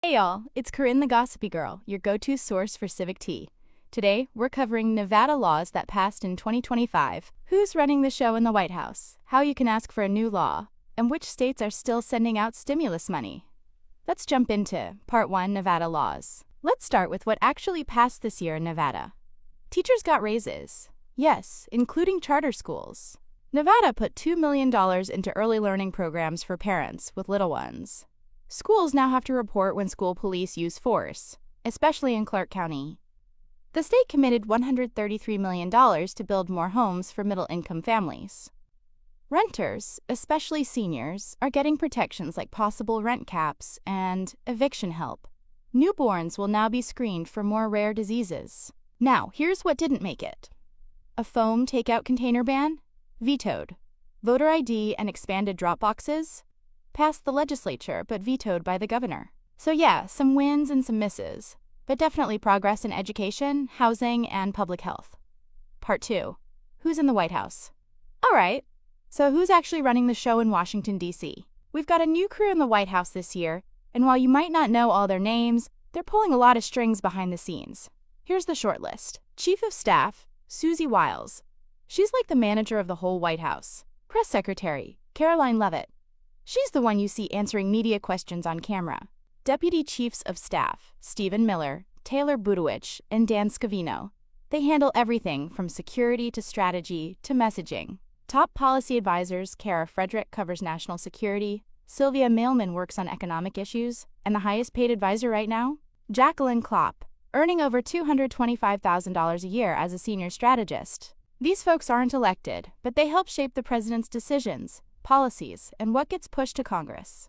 Hey y'all, it's Corin the Gossipy Girl, your go-to source for civic tea. Today, we're covering Nevada laws that passed in 2025, who's running the show in the White House, how you can ask for a new law, and which states are still sending out stimulus money. Let's jump into Part 1, Nevada laws. Let's start with what actually passed this year in Nevada. Teachers got raises. Yes, including charter schools. Nevada put $2 million into early learning programs for parents with little ones. Schools now have to report when school police use force, especially in Clark County. The state committed $133 million to build more homes for middle-income families. Renters, especially seniors, are getting protections like possible rent caps and eviction help. Newborns will now be screened for more rare diseases. Now, here's what didn't make it. A foam takeout container ban? Vetoed. Voter ID and expanded drop boxes? Passed the legislature but vetoed by the governor. So yeah, some wins and some misses, but definitely progress in education, housing, and public health. Part 2. Who's in the White House? Alright, so who's actually running the show in Washington, D.C.? We've got a new crew in the White House this year, and while you might not know all their names, they're pulling a lot of strings behind the scenes. Here's the short list. Chief of Staff, Susie Wiles. She's like the manager of the whole White House. Press Secretary, Caroline Leavitt. She's the one you see answering media questions on camera. Deputy Chiefs of Staff, Stephen Miller, Taylor Budowich, and Dan Scavino. They handle everything from security to strategy to messaging. Top policy advisors, Kara Frederick covers national security, Sylvia Mailman works on economic issues, and the highest paid advisor right now? Jacqueline Klopp, earning over $225,000 a year as a senior strategist. These folks aren't elected, but they help shape the president's decisions, policies, and what gets pushed to Congress.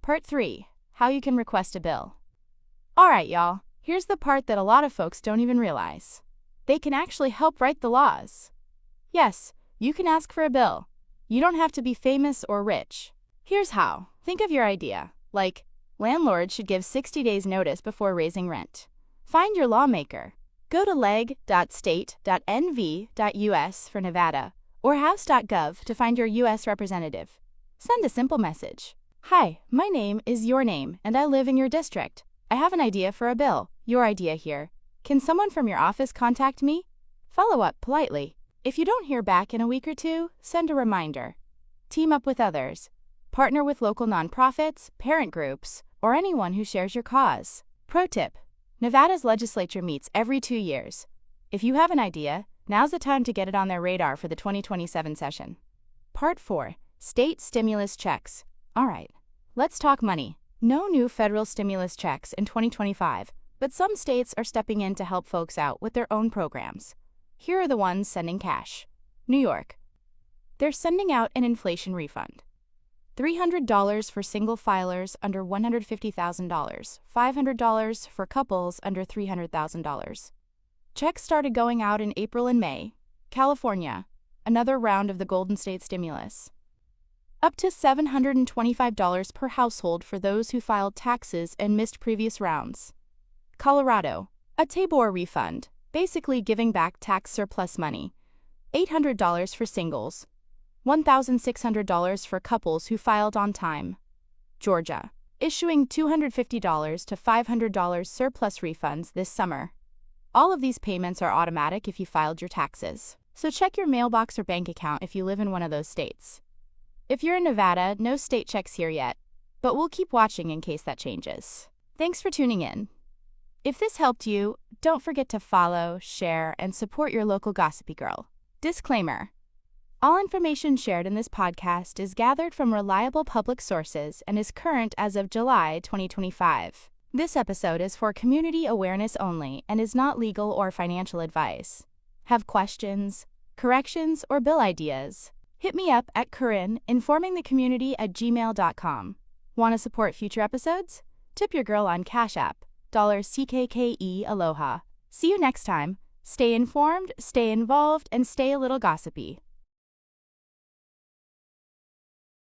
Part 3. How you can request a bill. Alright, y'all, here's the part that a lot of folks don't even realize. They can actually help write the laws. Yes, you can ask for a bill. You don't have to be famous or rich. Here's how. Think of your idea, like, landlords should give 60 days notice before raising rent. Find your lawmaker. Go to leg.state.nv.us for Nevada, or house.gov to find your U.S. representative. Send a simple message. Hi, my name is your name, and I live in your district. I have an idea for a bill. Your idea here. Can someone from your office contact me? Follow up politely. If you don't hear back in a week or two, send a reminder. Team up with others. Partner with local nonprofits, parent groups, or anyone who shares your cause. Pro tip. Nevada's legislature meets every 2 years. If you have an idea, now's the time to get it on their radar for the 2027 session. Part 4. State stimulus checks. Alright, let's talk money. No new federal stimulus checks in 2025, but some states are stepping in to help folks out with their own programs. Here are the ones sending cash. New York. They're sending out an inflation refund. $300 for single filers under $150,000, $500 for couples under $300,000. Checks started going out in April and May. California, another round of the Golden State stimulus. Up to $725 per household for those who filed taxes and missed previous rounds. Colorado, a Tabor refund, basically giving back tax surplus money. $800 for singles. $1,600 for couples who filed on time. Georgia, issuing $250 to $500 surplus refunds this summer. All of these payments are automatic if you filed your taxes, so check your mailbox or bank account if you live in one of those states. If you're in Nevada, no state checks here yet, but we'll keep watching in case that changes. Thanks for tuning in. If this helped you, don't forget to follow, share, and support your local Gossipy Girl. Disclaimer. All information shared in this podcast is gathered from reliable public sources and is current as of July 2025. This episode is for community awareness only and is not legal or financial advice. Have questions, corrections, or bill ideas? Hit me up at corinninformingthecommunity@gmail.com. Want to support future episodes? Tip your girl on Cash App, $CKKE Aloha. See you next time. Stay informed, stay involved, and stay a little gossipy.